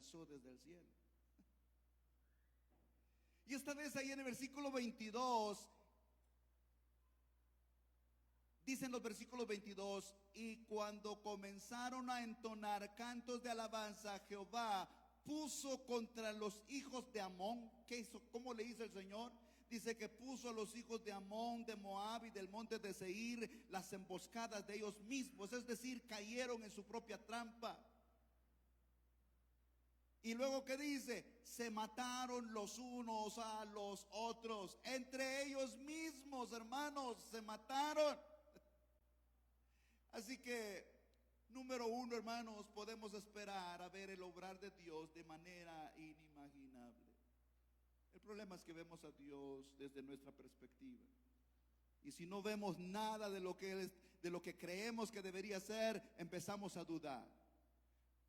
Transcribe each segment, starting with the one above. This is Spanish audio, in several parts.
rechazó desde el cielo. Y esta vez ahí en el versículo 22, dicen los versículos 22, y cuando comenzaron a entonar cantos de alabanza, Jehová puso contra los hijos de Amón. ¿Qué hizo? ¿Cómo le hizo el Señor? Dice que puso a los hijos de Amón, de Moab y del monte de Seir las emboscadas de ellos mismos, es decir, cayeron en su propia trampa. Y luego, ¿qué dice? Se mataron los unos a los otros, entre ellos mismos, hermanos, se mataron. Así que, número uno, hermanos, podemos esperar a ver el obrar de Dios de manera inimaginable. El problema es que vemos a Dios desde nuestra perspectiva. Y si no vemos nada de lo que creemos que debería ser, empezamos a dudar.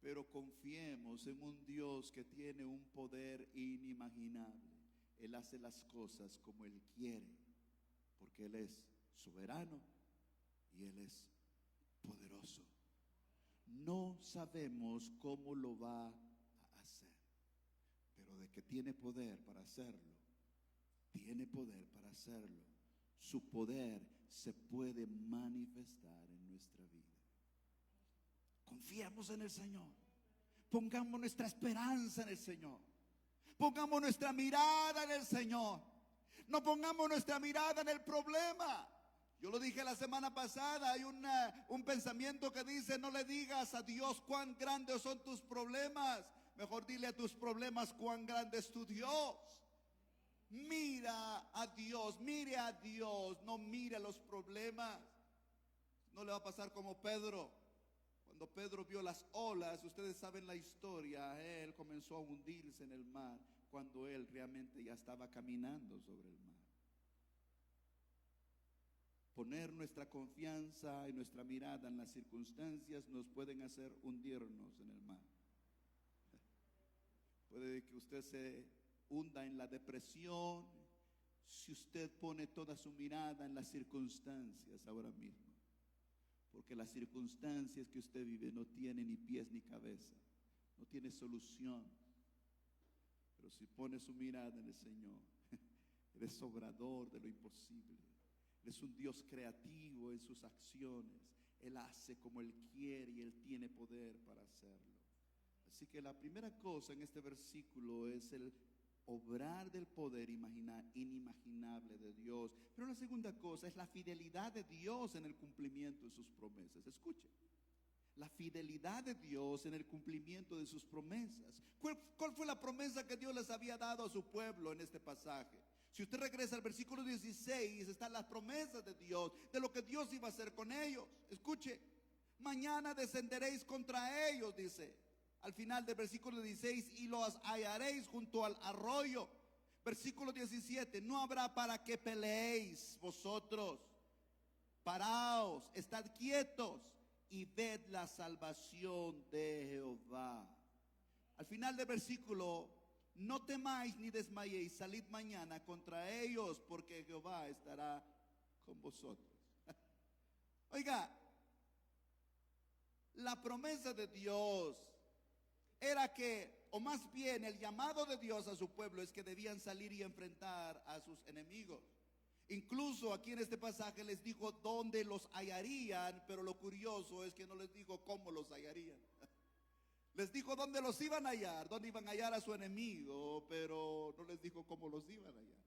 Pero confiemos en un Dios que tiene un poder inimaginable. Él hace las cosas como Él quiere, porque Él es soberano y Él es poderoso. No sabemos cómo lo va a hacer, pero de que tiene poder para hacerlo, tiene poder para hacerlo. Su poder se puede manifestar en nuestra vida. Confiamos en el Señor. Pongamos nuestra esperanza en el Señor. Pongamos nuestra mirada en el Señor. No pongamos nuestra mirada en el problema. Yo lo dije la semana pasada, hay un pensamiento que dice: no le digas a Dios cuán grandes son tus problemas, mejor dile a tus problemas cuán grande es tu Dios. Mira a Dios, mire a Dios, no mire los problemas. No le va a pasar como Pedro. Cuando Pedro vio las olas, ustedes saben la historia, él comenzó a hundirse en el mar, cuando él realmente ya estaba caminando sobre el mar. Poner nuestra confianza y nuestra mirada en las circunstancias nos pueden hacer hundirnos en el mar. Puede que usted se hunda en la depresión si usted pone toda su mirada en las circunstancias ahora mismo. Porque las circunstancias que usted vive no tienen ni pies ni cabeza, no tiene solución. Pero si pone su mirada en el Señor, Él es obrador de lo imposible. Él es un Dios creativo en sus acciones. Él hace como Él quiere y Él tiene poder para hacerlo. Así que la primera cosa en este versículo es el obrar del poder inimaginable de Dios. Pero la segunda cosa es la fidelidad de Dios en el cumplimiento de sus promesas. Escuche, la fidelidad de Dios en el cumplimiento de sus promesas. ¿Cuál fue la promesa que Dios les había dado a su pueblo en este pasaje? Si usted regresa al versículo 16, están las promesas de Dios, de lo que Dios iba a hacer con ellos. Escuche, mañana descenderéis contra ellos, dice al final del versículo 16, y los hallaréis junto al arroyo. Versículo 17, no habrá para que peleéis vosotros. Paraos, estad quietos y ved la salvación de Jehová. Al final del versículo, no temáis ni desmayéis, salid mañana contra ellos, porque Jehová estará con vosotros. Oiga, la promesa de Dios era que, o más bien el llamado de Dios a su pueblo es que debían salir y enfrentar a sus enemigos. Incluso aquí en este pasaje les dijo dónde los hallarían, pero lo curioso es que no les dijo cómo los hallarían. Les dijo dónde los iban a hallar, dónde iban a hallar a su enemigo, pero no les dijo cómo los iban a hallar.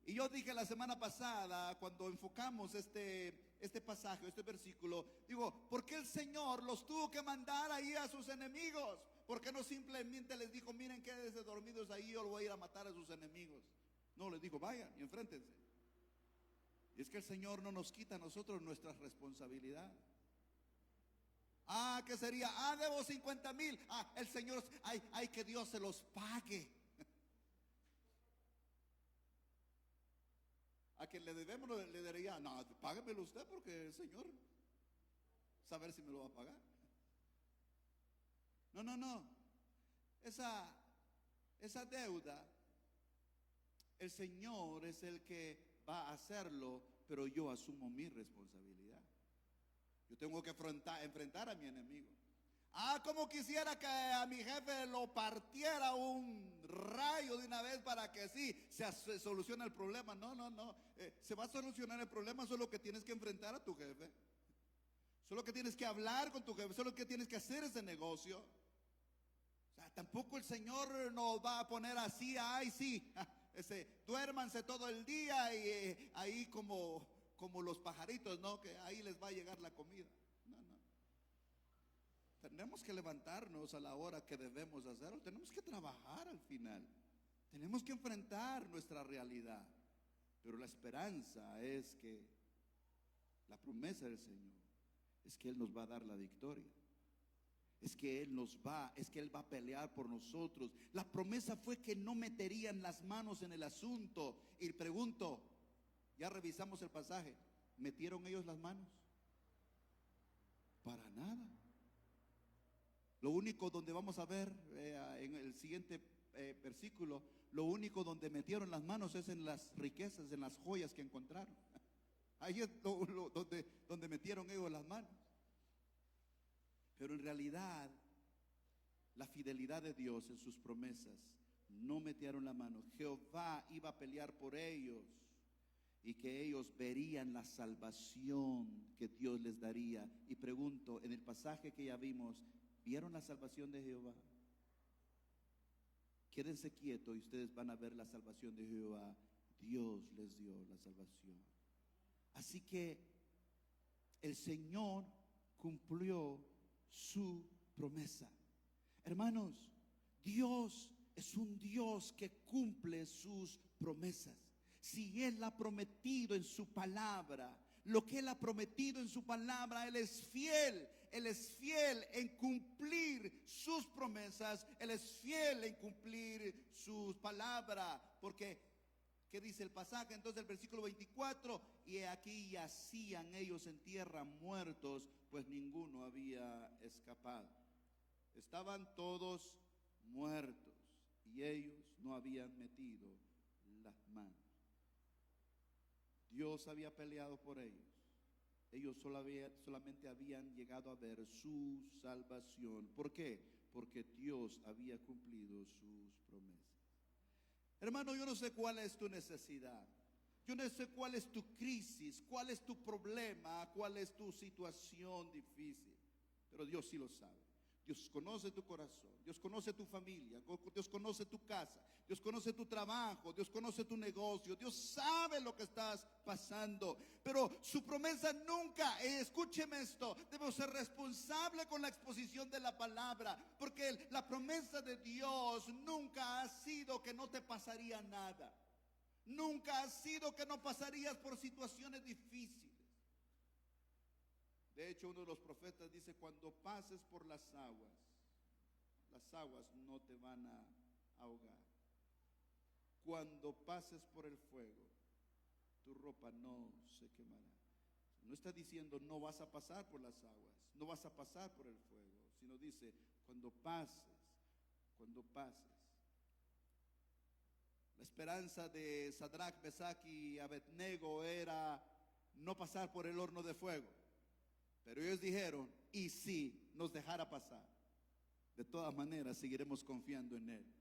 Y yo dije la semana pasada, cuando enfocamos este pasaje, este versículo, digo, ¿por qué el Señor los tuvo que mandar ahí a sus enemigos? ¿Por qué no simplemente les dijo, miren, quédense dormidos ahí, yo lo voy a ir a matar a sus enemigos? No, les dijo, vayan y enfréntense. Y es que el Señor no nos quita a nosotros nuestra responsabilidad. ¿Qué sería? Debo 50,000. El Señor, ay, que Dios se los pague. A quien le debemos le diría, no, páguemelo usted, porque el Señor saber si me lo va a pagar. No. Esa deuda, el Señor es el que va a hacerlo, pero yo asumo mi responsabilidad. Yo tengo que enfrentar a mi enemigo. Como quisiera que a mi jefe lo partiera un rayo de una vez para que sí se solucione el problema. No, no, no. Se va a solucionar el problema, solo que tienes que enfrentar a tu jefe. Solo que tienes que hablar con tu jefe, solo que tienes que hacer ese negocio. O sea, tampoco el Señor nos va a poner así, ay sí, duérmanse todo el día y ahí como los pajaritos, ¿no? Que ahí les va a llegar la comida. No, no. Tenemos que levantarnos a la hora que debemos hacerlo. Tenemos que trabajar al final. Tenemos que enfrentar nuestra realidad. Pero la esperanza es que la promesa del Señor es que Él nos va a dar la victoria. Es que Él va a pelear por nosotros. La promesa fue que no meterían las manos en el asunto. Y pregunto, ya revisamos el pasaje, ¿metieron ellos las manos? Para nada. Lo único donde vamos a ver en el siguiente versículo, lo único donde metieron las manos es en las riquezas, en las joyas que encontraron. Ahí es donde metieron ellos las manos. Pero en realidad, la fidelidad de Dios en sus promesas, no metieron la mano. Jehová iba a pelear por ellos y que ellos verían la salvación que Dios les daría. Y pregunto, en el pasaje que ya vimos, ¿vieron la salvación de Jehová? Quédense quietos y ustedes van a ver la salvación de Jehová. Dios les dio la salvación. Así que el Señor cumplió su promesa. Hermanos, Dios es un Dios que cumple sus promesas. Si Él ha prometido en su palabra, lo que Él ha prometido en su palabra, Él es fiel. Él es fiel en cumplir sus promesas. Él es fiel en cumplir sus palabras. Porque, ¿qué dice el pasaje? Entonces el versículo 24, y aquí yacían ellos en tierra muertos, pues ninguno había escapado. Estaban todos muertos y ellos no habían metido las manos. Dios había peleado por ellos. Ellos solamente habían llegado a ver su salvación. ¿Por qué? Porque Dios había cumplido sus promesas. Hermano, yo no sé cuál es tu necesidad. Yo no sé cuál es tu crisis, cuál es tu problema, cuál es tu situación difícil. Pero Dios sí lo sabe. Dios conoce tu corazón, Dios conoce tu familia, Dios conoce tu casa, Dios conoce tu trabajo, Dios conoce tu negocio, Dios sabe lo que estás pasando. Pero su promesa nunca, escúcheme esto, debemos ser responsables con la exposición de la palabra, porque la promesa de Dios nunca ha sido que no te pasaría nada. Nunca ha sido que no pasarías por situaciones difíciles. De hecho, uno de los profetas dice, cuando pases por las aguas no te van a ahogar. Cuando pases por el fuego, tu ropa no se quemará. No está diciendo no vas a pasar por las aguas, no vas a pasar por el fuego, sino dice cuando pases. La esperanza de Sadrach, Mesach y Abednego era no pasar por el horno de fuego. Pero ellos dijeron, ¿y si nos dejara pasar? De todas maneras seguiremos confiando en Él.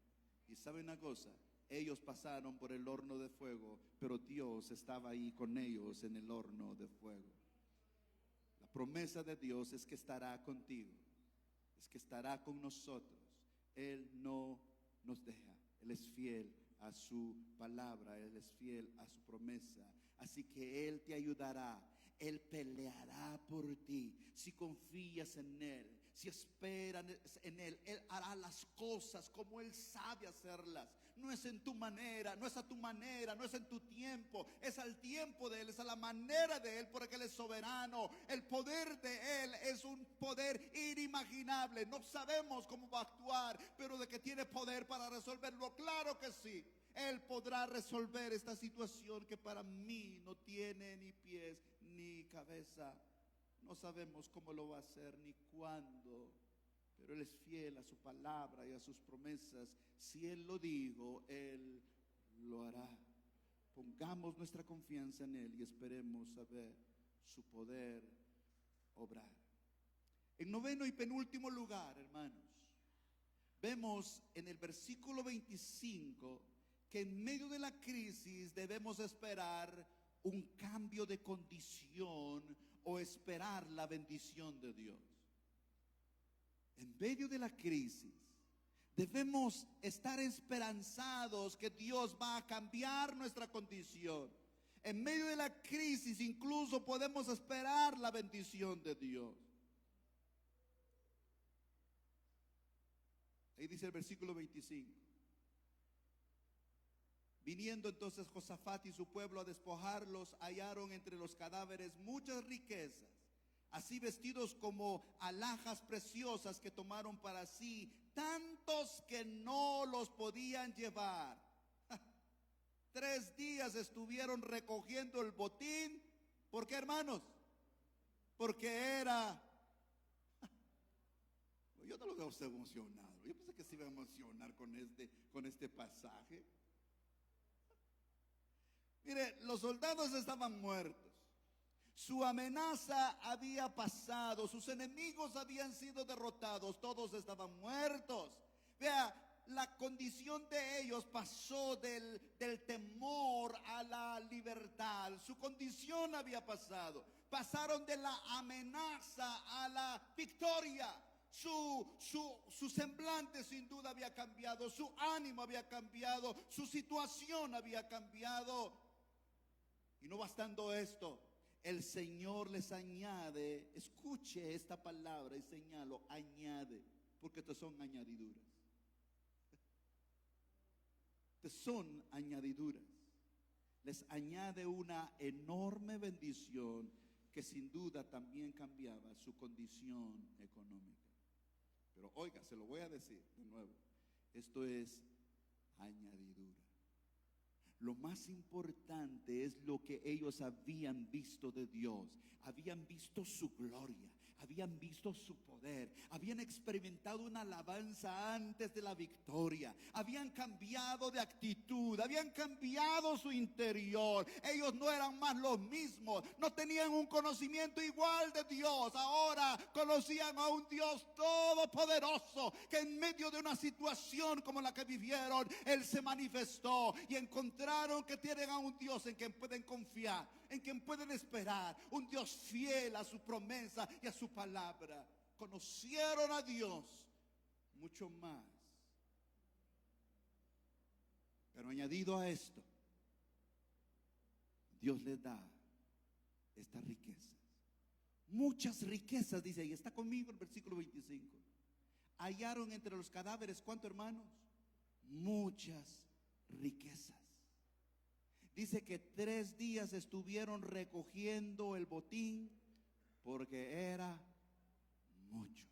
Y ¿saben una cosa? Ellos pasaron por el horno de fuego, pero Dios estaba ahí con ellos en el horno de fuego. La promesa de Dios es que estará contigo, es que estará con nosotros. Él no nos deja, Él es fiel a su palabra, Él es fiel a su promesa. Así que Él te ayudará. Él peleará por ti. Si confías en Él, si esperas en Él, Él hará las cosas como Él sabe hacerlas. No es en tu manera, no es a tu manera, no es en tu tiempo, es al tiempo de Él, es a la manera de Él, porque Él es soberano. El poder de Él es un poder inimaginable. No sabemos cómo va a actuar, pero de que tiene poder para resolverlo, claro que sí. Él podrá resolver esta situación que para mí no tiene ni pies ni cabeza. No sabemos cómo lo va a hacer ni cuándo, pero Él es fiel a su palabra y a sus promesas. Si Él lo dijo, Él lo hará. Pongamos nuestra confianza en Él y esperemos a ver su poder obrar. En noveno y penúltimo lugar, hermanos, vemos en el versículo 25 que en medio de la crisis debemos esperar un cambio de condición o esperar la bendición de Dios. En medio de la crisis debemos estar esperanzados que Dios va a cambiar nuestra condición. En medio de la crisis incluso podemos esperar la bendición de Dios. Ahí dice el versículo 25. Viniendo entonces Josafat y su pueblo a despojarlos, hallaron entre los cadáveres muchas riquezas, así vestidos como alhajas preciosas que tomaron para sí, tantos que no los podían llevar. 3 días estuvieron recogiendo el botín. ¿Por qué, hermanos? Porque era... Yo no lo veo a usted emocionado. Yo pensé que se iba a emocionar con este pasaje. Mire, los soldados estaban muertos. Su amenaza había pasado. Sus enemigos habían sido derrotados. Todos estaban muertos. Vea, la condición de ellos pasó del temor a la libertad. Su condición había pasado. Pasaron de la amenaza a la victoria. Su semblante sin duda había cambiado. Su ánimo había cambiado. Su situación había cambiado. Y no bastando esto, el Señor les añade, escuche esta palabra y señalo, añade, porque te son añadiduras. Te son añadiduras. Les añade una enorme bendición que sin duda también cambiaba su condición económica. Pero oiga, se lo voy a decir de nuevo, esto es añadidura. Lo más importante es lo que ellos habían visto de Dios. Habían visto su gloria, habían visto su poder, habían experimentado una alabanza antes de la victoria, habían cambiado de actitud, habían cambiado su interior. Ellos no eran más los mismos, no tenían un conocimiento igual de Dios. Ahora conocían a un Dios todopoderoso que en medio de una situación como la que vivieron, Él se manifestó y encontraron que tienen a un Dios en quien pueden confiar, en quien pueden esperar, un Dios fiel a su promesa y a su palabra. Conocieron a Dios mucho más. Pero añadido a esto, Dios les da estas riquezas. Muchas riquezas, dice ahí, está conmigo el versículo 25. Hallaron entre los cadáveres, ¿cuánto, hermanos? Muchas riquezas. Dice que 3 días estuvieron recogiendo el botín porque era mucho.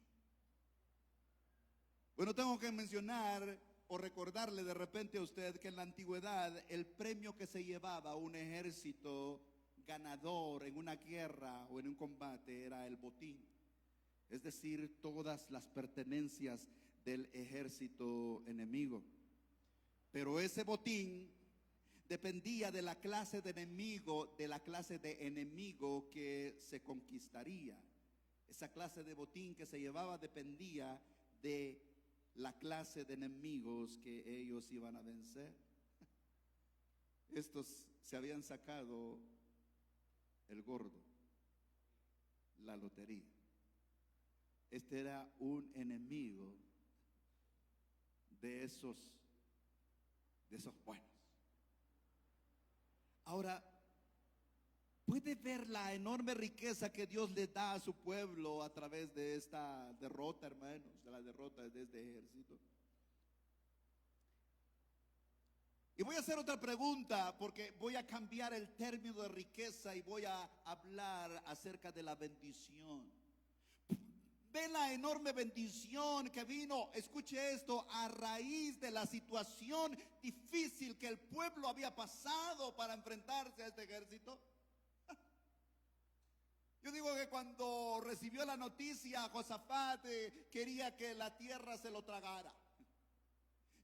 Bueno, tengo que mencionar o recordarle de repente a usted que en la antigüedad el premio que se llevaba a un ejército ganador en una guerra o en un combate era el botín, es decir, todas las pertenencias del ejército enemigo. Pero ese botín dependía de la clase de enemigo, que se conquistaría. Esa clase de botín que se llevaba dependía de la clase de enemigos que ellos iban a vencer. Estos se habían sacado el gordo, la lotería. Este era un enemigo de esos buenos. Ahora, puede ver la enorme riqueza que Dios le da a su pueblo a través de esta derrota, hermanos, de la derrota de este ejército. Y voy a hacer otra pregunta porque voy a cambiar el término de riqueza y voy a hablar acerca de la bendición. Ve la enorme bendición que vino, escuche esto, a raíz de la situación difícil que el pueblo había pasado para enfrentarse a este ejército. Yo digo que cuando recibió la noticia, Josafat quería que la tierra se lo tragara.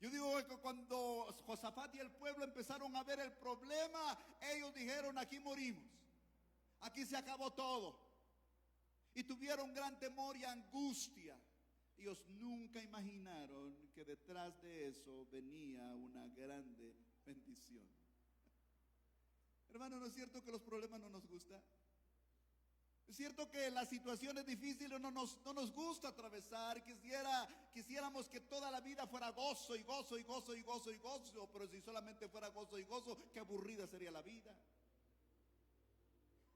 Yo digo que cuando Josafat y el pueblo empezaron a ver el problema, ellos dijeron: aquí morimos, aquí se acabó todo. y tuvieron gran temor y angustia. Ellos nunca imaginaron que detrás de eso venía una grande bendición. Hermano, ¿no es cierto que los problemas no nos gustan? Es cierto que las situaciones difíciles no nos gusta atravesar. Quisiéramos que toda la vida fuera gozo y gozo y gozo y gozo y gozo, pero si solamente fuera gozo y gozo, qué aburrida sería la vida.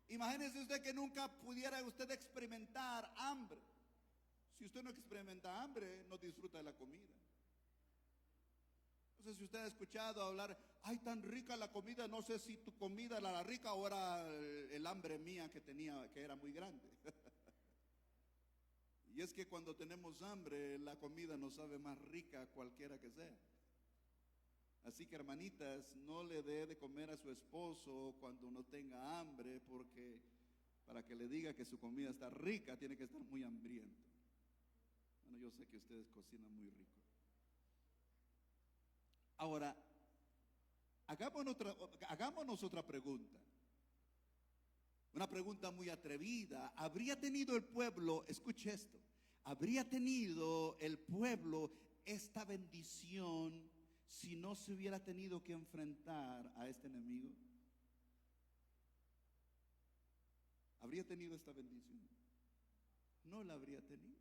Imagínese usted que nunca pudiera usted experimentar hambre. Si usted no experimenta hambre, no disfruta de la comida. No sé si usted ha escuchado hablar, ay, tan rica la comida, no sé si tu comida era la rica o era el hambre mía que tenía, que era muy grande. Y es que cuando tenemos hambre, la comida nos sabe más rica cualquiera que sea. Así que, hermanitas, no le dé de comer a su esposo cuando no tenga hambre, porque para que le diga que su comida está rica, tiene que estar muy hambriento. Bueno, yo sé que ustedes cocinan muy rico. Ahora, hagámonos otra pregunta. Una pregunta muy atrevida. ¿Habría tenido el pueblo, escuche esto, habría tenido el pueblo esta bendición si no se hubiera tenido que enfrentar a este enemigo? ¿Habría tenido esta bendición? No la habría tenido.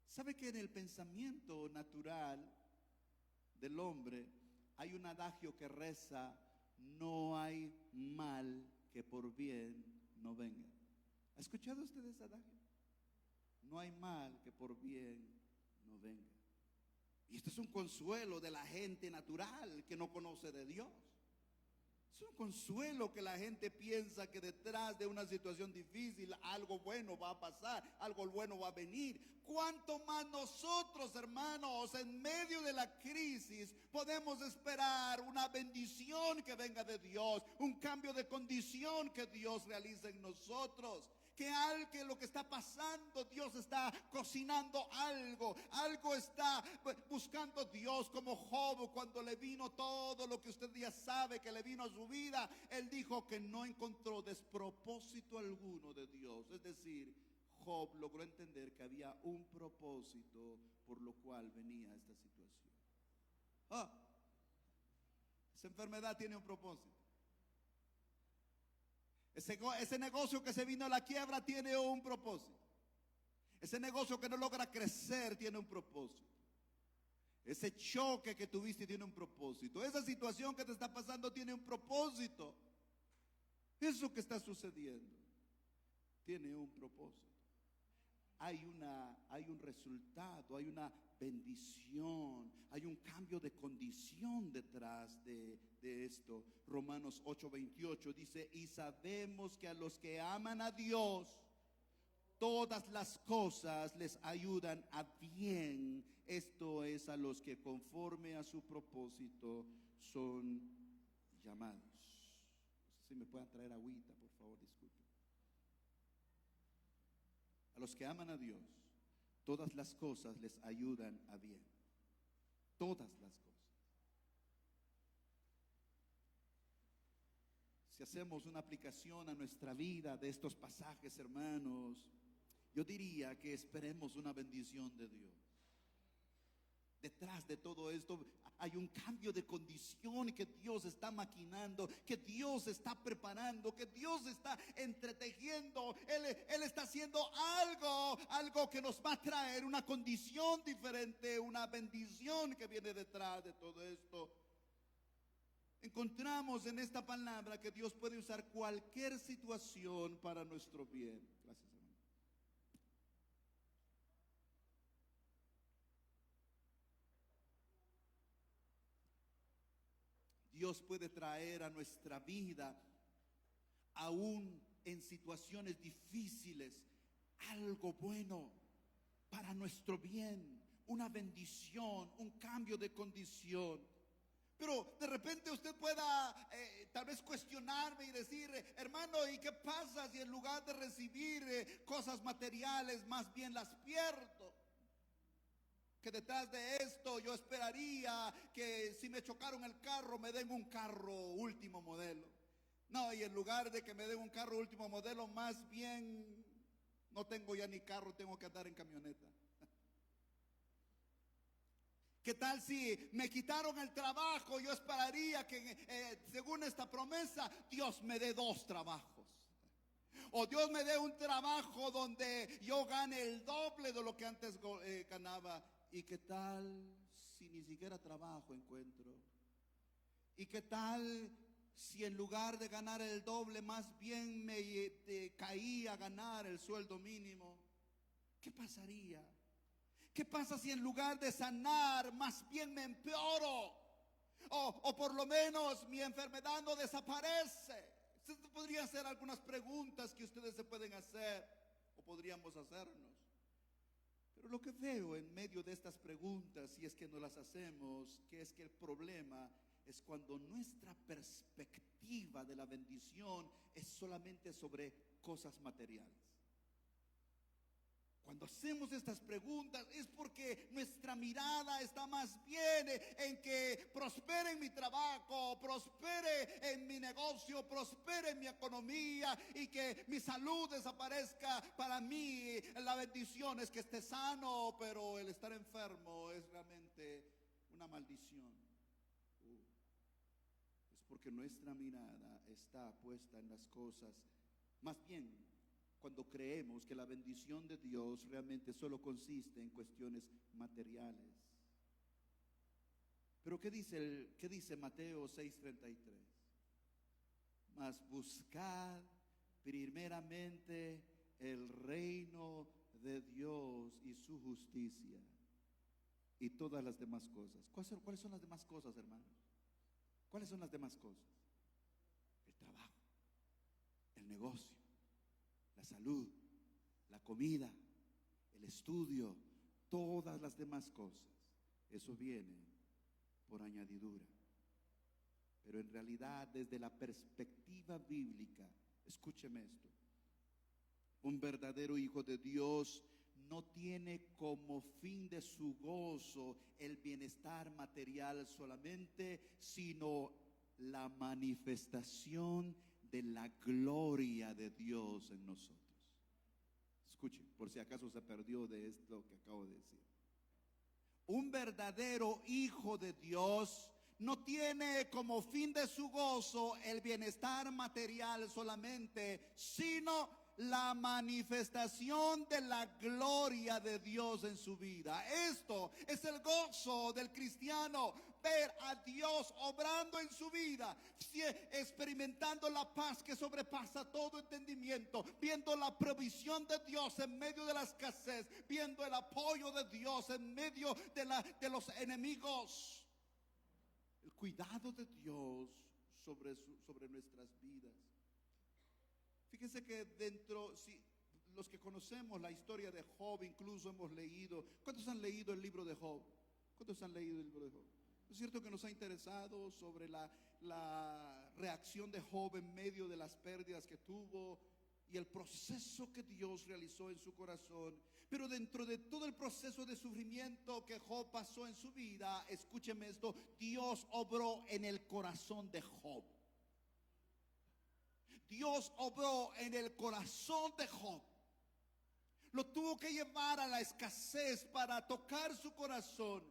¿Sabe que en el pensamiento natural del hombre hay un adagio que reza, no hay mal que por bien no venga? ¿Ha escuchado usted ese adagio? No hay mal que por bien no venga. Y esto es un consuelo de la gente natural que no conoce de Dios. Es un consuelo que la gente piensa que detrás de una situación difícil algo bueno va a pasar, algo bueno va a venir. ¿Cuánto más nosotros, hermanos, en medio de la crisis podemos esperar una bendición que venga de Dios, un cambio de condición que Dios realice en nosotros? Que lo que está pasando, Dios está cocinando algo está buscando Dios, como Job, cuando le vino todo lo que usted ya sabe que le vino a su vida, él dijo que no encontró despropósito alguno de Dios. Es decir, Job logró entender que había un propósito por lo cual venía esta situación. Esa enfermedad tiene un propósito. Ese negocio que se vino a la quiebra tiene un propósito. Ese negocio que no logra crecer tiene un propósito. Ese choque que tuviste tiene un propósito. Esa situación que te está pasando tiene un propósito. Eso que está sucediendo tiene un propósito. Hay un resultado, hay una bendición, hay un cambio de condición detrás de esto. Romanos 8:28 dice, y sabemos que a los que aman a Dios, todas las cosas les ayudan a bien. Esto es, a los que conforme a su propósito son llamados. No sé si me pueden traer agüita, por favor, disculpen. A los que aman a Dios, todas las cosas les ayudan a bien. Todas las cosas. Si hacemos una aplicación a nuestra vida de estos pasajes, hermanos, yo diría que esperemos una bendición de Dios. Detrás de todo esto hay un cambio de condición que Dios está maquinando, que Dios está preparando, que Dios está entretejiendo. Él está haciendo algo que nos va a traer una condición diferente, una bendición que viene detrás de todo esto. Encontramos en esta palabra que Dios puede usar cualquier situación para nuestro bien. Gracias, hermano. Dios puede traer a nuestra vida, aún en situaciones difíciles, algo bueno para nuestro bien, una bendición, un cambio de condición. Pero de repente usted pueda tal vez cuestionarme y decir, hermano, ¿y qué pasa si en lugar de recibir cosas materiales más bien las pierdo? Que detrás de esto yo esperaría que si me chocaron el carro me den un carro último modelo. No, y en lugar de que me den un carro último modelo, más bien no tengo ya ni carro, tengo que andar en camioneta. ¿Qué tal si me quitaron el trabajo? Yo esperaría que según esta promesa Dios me dé 2 trabajos. O Dios me dé un trabajo donde yo gane el doble de lo que antes ganaba. ¿Y qué tal si ni siquiera trabajo encuentro? ¿Y qué tal si en lugar de ganar el doble, más bien me caía a ganar el sueldo mínimo? ¿Qué pasaría? ¿Qué pasa si en lugar de sanar, más bien me empeoro? O por lo menos mi enfermedad no desaparece. Estas podrían ser algunas preguntas que ustedes se pueden hacer o podríamos hacernos. Pero lo que veo en medio de estas preguntas, si es que no las hacemos, que es que el problema es cuando nuestra perspectiva de la bendición es solamente sobre cosas materiales. Cuando hacemos estas preguntas es porque nuestra mirada está más bien en que prospere en mi trabajo, prospere en mi negocio, prospere en mi economía y que mi salud desaparezca. Para mí la bendición es que esté sano, pero el estar enfermo es realmente una maldición. Es porque nuestra mirada está puesta en las cosas, más bien cuando creemos que la bendición de Dios realmente solo consiste en cuestiones materiales. Pero ¿qué dice Mateo 6:33? Mas buscad primeramente el reino de Dios y su justicia, y todas las demás cosas. ¿Cuáles son las demás cosas, hermanos? ¿Cuáles son las demás cosas? El trabajo, el negocio, la salud, la comida, el estudio, todas las demás cosas. Eso viene por añadidura. Pero en realidad, desde la perspectiva bíblica, escúcheme esto: un verdadero hijo de Dios no tiene como fin de su gozo el bienestar material solamente, sino la manifestación de la gloria de Dios en nosotros. Escuchen, por si acaso se perdió de esto que acabo de decir. Un verdadero hijo de Dios no tiene como fin de su gozo el bienestar material solamente, sino la manifestación de la gloria de Dios en su vida. Esto es el gozo del cristiano: ver a Dios obrando en su vida, experimentando la paz que sobrepasa todo entendimiento, viendo la provisión de Dios en medio de la escasez, viendo el apoyo de Dios en medio de los enemigos, el cuidado de Dios sobre nuestras vidas. Fíjense que si los que conocemos la historia de Job, incluso hemos leído. ¿Cuántos han leído el libro de Job? ¿Cuántos han leído el libro de Job? ¿No es cierto que nos ha interesado sobre la reacción de Job en medio de las pérdidas que tuvo y el proceso que Dios realizó en su corazón? Pero dentro de todo el proceso de sufrimiento que Job pasó en su vida, escúcheme esto: Dios obró en el corazón de Job. Dios obró en el corazón de Job. Lo tuvo que llevar a la escasez para tocar su corazón,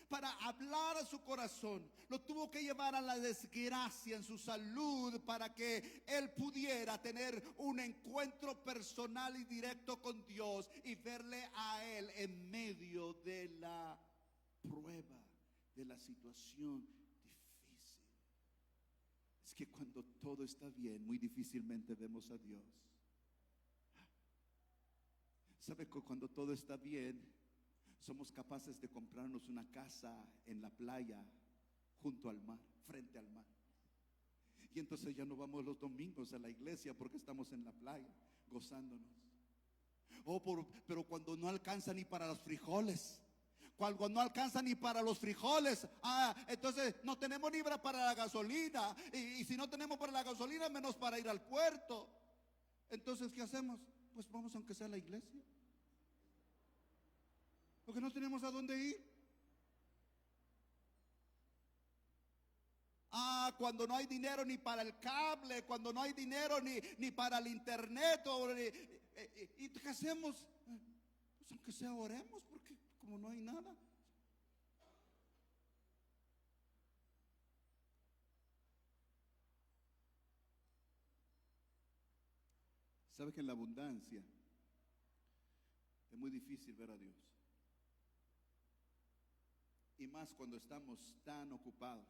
para hablar a su corazón. Lo tuvo que llevar a la desgracia en su salud para que él pudiera tener un encuentro personal y directo con Dios y verle a él en medio de la prueba, de la situación difícil. Es que cuando todo está bien, muy difícilmente vemos a Dios. ¿Sabe que cuando todo está bien, somos capaces de comprarnos una casa en la playa, junto al mar, frente al mar? Y entonces ya no vamos los domingos a la iglesia porque estamos en la playa, gozándonos. Pero cuando no alcanza ni para los frijoles, cuando no alcanza ni para los frijoles, entonces no tenemos ni para la gasolina. Y si no tenemos para la gasolina, menos para ir al puerto. Entonces, ¿qué hacemos? Pues vamos aunque sea a la iglesia, porque no tenemos a dónde ir. cuando no hay dinero ni para el cable, cuando no hay dinero ni para el internet. ¿Y qué hacemos? Pues aunque sea oremos, porque como no hay nada. ¿Sabe que en la abundancia es muy difícil ver a Dios? Y más cuando estamos tan ocupados.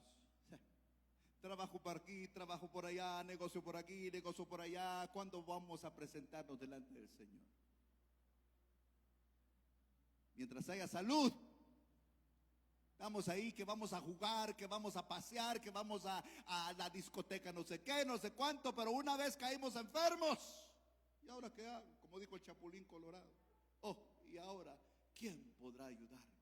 Trabajo por aquí, trabajo por allá, negocio por aquí, negocio por allá. ¿Cuándo vamos a presentarnos delante del Señor? Mientras haya salud, estamos ahí, que vamos a jugar, que vamos a pasear, que vamos a la discoteca, no sé qué, no sé cuánto. Pero una vez caímos enfermos, ¿y ahora qué hago? Como dijo el Chapulín Colorado. Oh, ¿y ahora quién podrá ayudarme?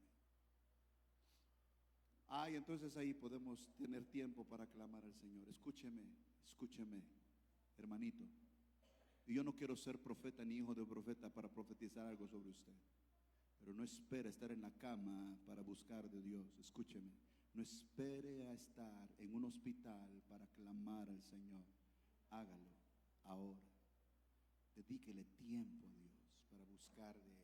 Y entonces ahí podemos tener tiempo para clamar al Señor. Escúcheme, escúcheme, hermanito. Y yo no quiero ser profeta ni hijo de profeta para profetizar algo sobre usted. Pero no espere estar en la cama para buscar de Dios. Escúcheme, no espere a estar en un hospital para clamar al Señor. Hágalo ahora. Dedíquele tiempo a Dios para buscar de Él.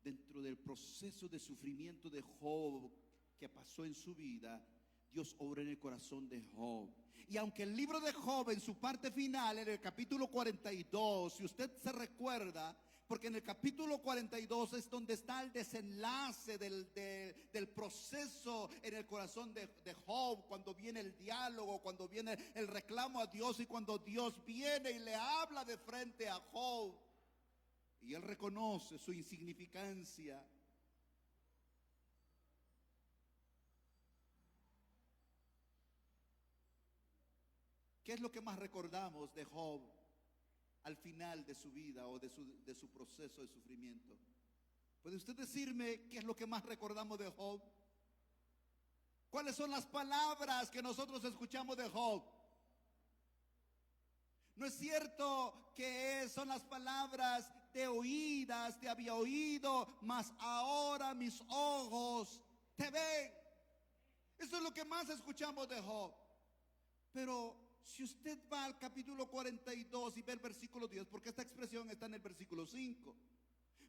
Dentro del proceso de sufrimiento de Job que pasó en su vida, Dios obra en el corazón de Job. Y aunque el libro de Job en su parte final, en el capítulo 42, si usted se recuerda, porque en el capítulo 42 es donde está el desenlace del proceso en el corazón de Job, cuando viene el diálogo, cuando viene el reclamo a Dios y cuando Dios viene y le habla de frente a Job. Y él reconoce su insignificancia. ¿Qué es lo que más recordamos de Job al final de su vida o de su proceso de sufrimiento? ¿Puede usted decirme qué es lo que más recordamos de Job? ¿Cuáles son las palabras que nosotros escuchamos de Job? ¿No es cierto que son las palabras de oídas, te había oído, mas ahora mis ojos te ven? Eso es lo que más escuchamos de Job. Pero si usted va al capítulo 42 y ve el versículo 10, porque esta expresión está en el versículo 5.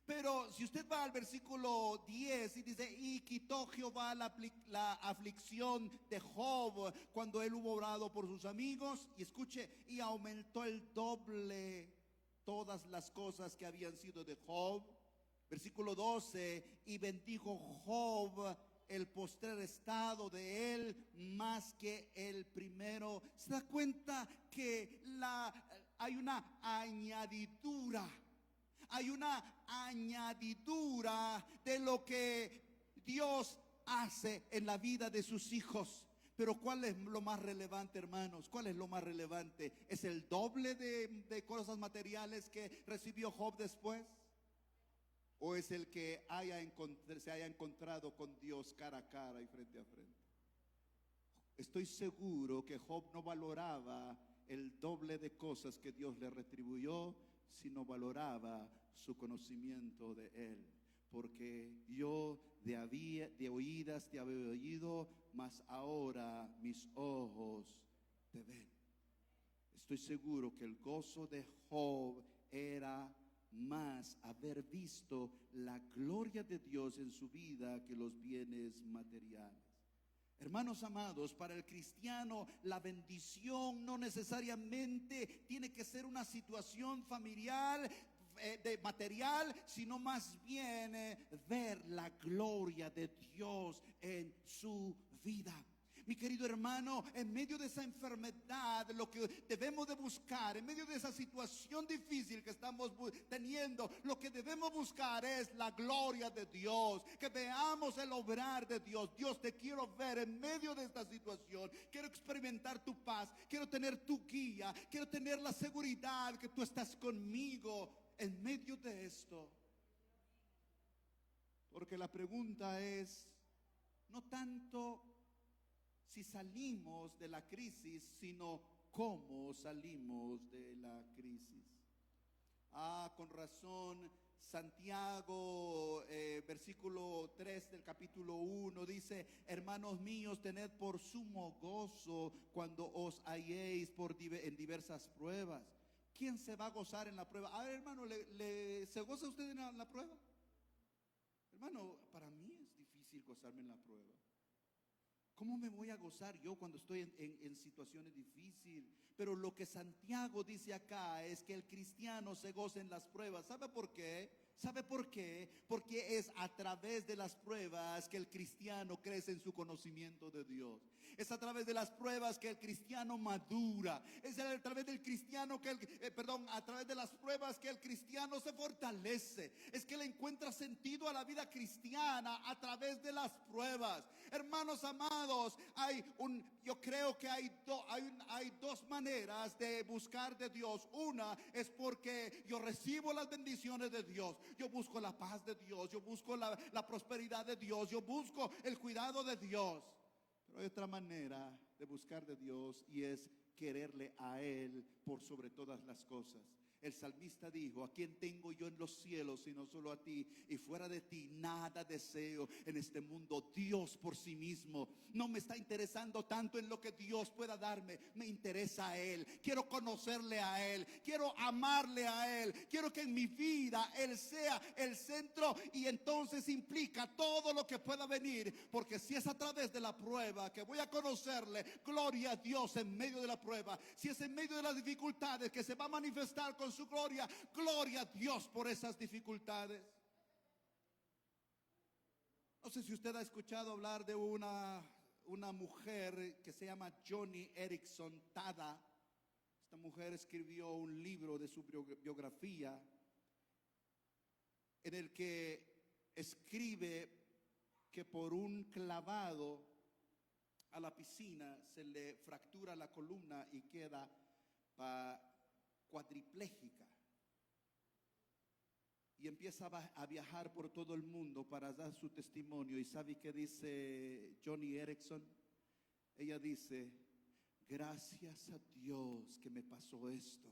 Pero si usted va al versículo 10 y dice, y quitó Jehová la aflicción de Job cuando él hubo orado por sus amigos, y escuche, y aumentó el doble todas las cosas que habían sido de Job. Versículo 12, y bendijo Job el postrer estado de él más que el primero. ¿Se da cuenta que hay una añadidura? Hay una añadidura de lo que Dios hace en la vida de sus hijos. Pero ¿cuál es lo más relevante, hermanos? ¿Cuál es lo más relevante? ¿Es el doble de cosas materiales que recibió Job después? ¿O es el que se haya encontrado con Dios cara a cara y frente a frente? Estoy seguro que Job no valoraba el doble de cosas que Dios le retribuyó, sino valoraba su conocimiento de Él. Porque yo de oídas te había oído, mas ahora mis ojos te ven. Estoy seguro que el gozo de Job era más haber visto la gloria de Dios en su vida que los bienes materiales. Hermanos amados, para el cristiano la bendición no necesariamente tiene que ser una situación familiar, de material, sino más bien ver la gloria de Dios en su vida. Mi querido hermano, en medio de esa enfermedad, lo que debemos de buscar, en medio de esa situación difícil que estamos teniendo, lo que debemos buscar es la gloria de Dios, que veamos el obrar de Dios. Dios, te quiero ver en medio de esta situación, quiero experimentar tu paz, quiero tener tu guía, quiero tener la seguridad que tú estás conmigo en medio de esto. Porque la pregunta es no tanto si salimos de la crisis, sino cómo salimos de la crisis. Con razón, Santiago, versículo 3 del capítulo 1 dice: hermanos míos, tened por sumo gozo cuando os halléis en diversas pruebas. ¿Quién se va a gozar en la prueba? A ver, hermano, ¿se goza usted en la prueba? Hermano, para mí es difícil gozarme en la prueba. ¿Cómo me voy a gozar yo cuando estoy en situaciones difíciles? Pero lo que Santiago dice acá es que el cristiano se goza en las pruebas. ¿Sabe por qué? ¿Sabe por qué? Porque es a través de las pruebas que el cristiano crece en su conocimiento de Dios. Es a través de las pruebas que el cristiano madura. Es a través del cristiano que a través de las pruebas que el cristiano se fortalece. Es que le encuentra sentido a la vida cristiana a través de las pruebas. Hermanos amados, yo creo que hay dos maneras de buscar de Dios. Una es porque yo recibo las bendiciones de Dios. Yo busco la paz de Dios. Yo busco la prosperidad de Dios. Yo busco el cuidado de Dios. Pero hay otra manera de buscar de Dios, y es quererle a Él por sobre todas las cosas. El salmista dijo: ¿a quién tengo yo en los cielos sino solo a ti? Y fuera de ti nada deseo en este mundo. Dios por sí mismo no me está interesando tanto en lo que Dios pueda darme. Me interesa a Él. Quiero conocerle a Él. Quiero amarle a Él. Quiero que en mi vida Él sea el centro, y entonces implica todo lo que pueda venir. Porque si es a través de la prueba que voy a conocerle, gloria a Dios en medio de la prueba. Si es en medio de las dificultades que se va a manifestar con su gloria, gloria a Dios por esas dificultades. No sé si usted ha escuchado hablar de una mujer que se llama Joni Eareckson Tada. Esta mujer escribió un libro de su biografía, en el que escribe que por un clavado a la piscina se le fractura la columna y queda cuadripléjica, y empieza a viajar por todo el mundo para dar su testimonio. ¿Y sabe qué dice Joni Eareckson? Ella dice: gracias a Dios que me pasó esto,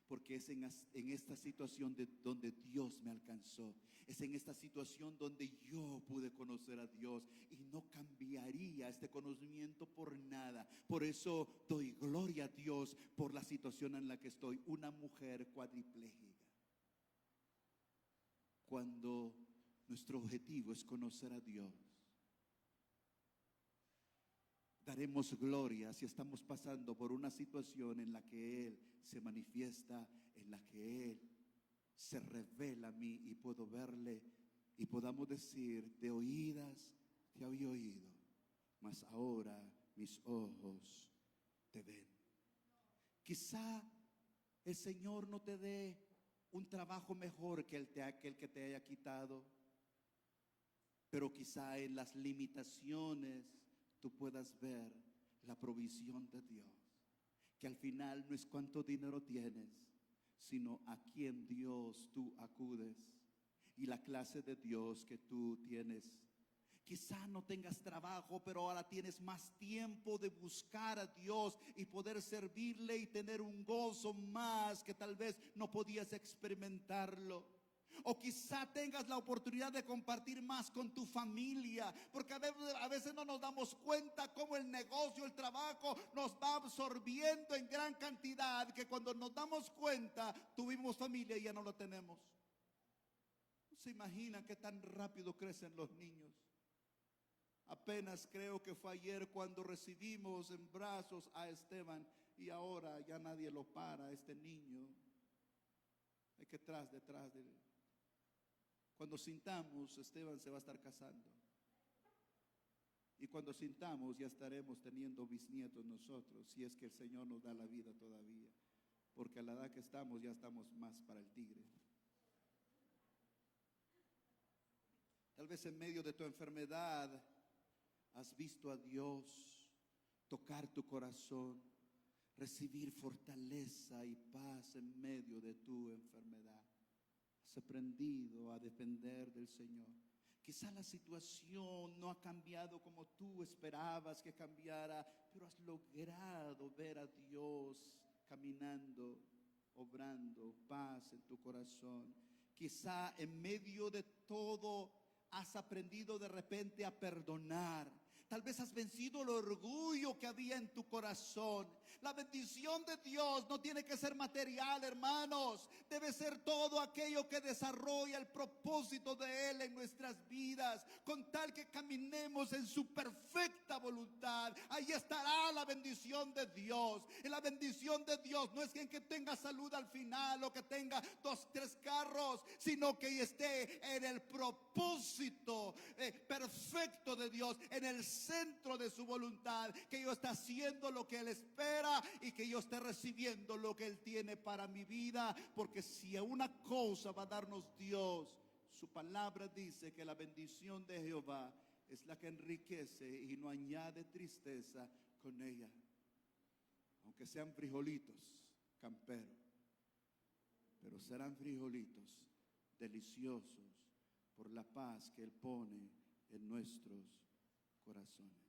porque es en esta situación donde Dios me alcanzó. Es en esta situación donde yo pude conocer a Dios, y no cambiaría este conocimiento por nada. Por eso doy gloria a Dios por la situación en la que estoy. Una mujer cuadripléjica. Cuando nuestro objetivo es conocer a Dios, daremos gloria si estamos pasando por una situación en la que Él se manifiesta, en la que Él se revela a mí y puedo verle, y podamos decir: de oídas te había oído, mas ahora mis ojos te ven. Quizá el Señor no te dé un trabajo mejor que aquel que te haya quitado, pero quizá en las limitaciones tú puedas ver la provisión de Dios, que al final no es cuánto dinero tienes, sino a quién Dios tú acudes y la clase de Dios que tú tienes. Quizá no tengas trabajo, pero ahora tienes más tiempo de buscar a Dios y poder servirle y tener un gozo más que tal vez no podías experimentarlo. O quizá tengas la oportunidad de compartir más con tu familia, porque a veces no nos damos cuenta cómo el negocio, el trabajo nos va absorbiendo en gran cantidad, que cuando nos damos cuenta tuvimos familia y ya no lo tenemos. ¿No se imagina qué tan rápido crecen los niños? Apenas creo que fue ayer cuando recibimos en brazos a Esteban, y ahora ya nadie lo para, este niño. Hay que detrás de él. Cuando sintamos, Esteban se va a estar casando. Y cuando sintamos, ya estaremos teniendo bisnietos nosotros, si es que el Señor nos da la vida todavía. Porque a la edad que estamos, ya estamos más para el tigre. Tal vez en medio de tu enfermedad has visto a Dios tocar tu corazón, recibir fortaleza y paz en medio de tu enfermedad. Has aprendido a depender del Señor. Quizá la situación no ha cambiado como tú esperabas que cambiara, pero has logrado ver a Dios caminando, obrando paz en tu corazón. Quizá en medio de todo has aprendido de repente a perdonar. Tal vez has vencido el orgullo que había en tu corazón. La bendición de Dios no tiene que ser material, hermanos. Debe ser todo aquello que desarrolla el propósito de Él en nuestras vidas, con tal que caminemos en su perfecta voluntad. Ahí estará la bendición de Dios. Y la bendición de Dios no es que tenga salud al final o que tenga 2, 3 carros, sino que esté en el propósito perfecto de Dios, en el centro de su voluntad, que yo esté haciendo lo que Él espera y que yo esté recibiendo lo que Él tiene para mi vida. Porque si una cosa va a darnos Dios, su palabra dice que la bendición de Jehová es la que enriquece y no añade tristeza con ella. Aunque sean frijolitos camperos, pero serán frijolitos deliciosos por la paz que Él pone en nuestros corazones.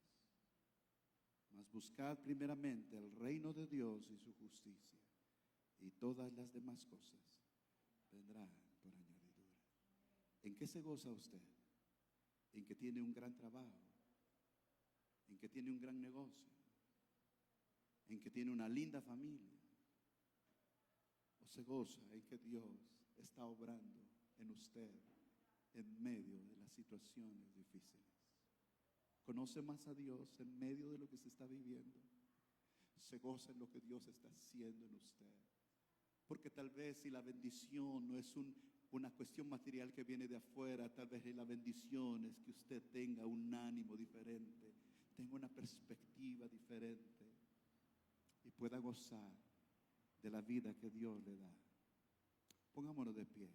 Mas buscad primeramente el reino de Dios y su justicia, y todas las demás cosas vendrán por añadidura. ¿En qué se goza usted? ¿En que tiene un gran trabajo? ¿En que tiene un gran negocio? ¿En que tiene una linda familia? ¿O se goza en que Dios está obrando en usted en medio de las situaciones difíciles? ¿Conoce más a Dios en medio de lo que se está viviendo? ¿Se goza en lo que Dios está haciendo en usted? Porque tal vez si la bendición no es una cuestión material que viene de afuera, tal vez la bendición es que usted tenga un ánimo diferente, tenga una perspectiva diferente y pueda gozar de la vida que Dios le da. Pongámonos de pie.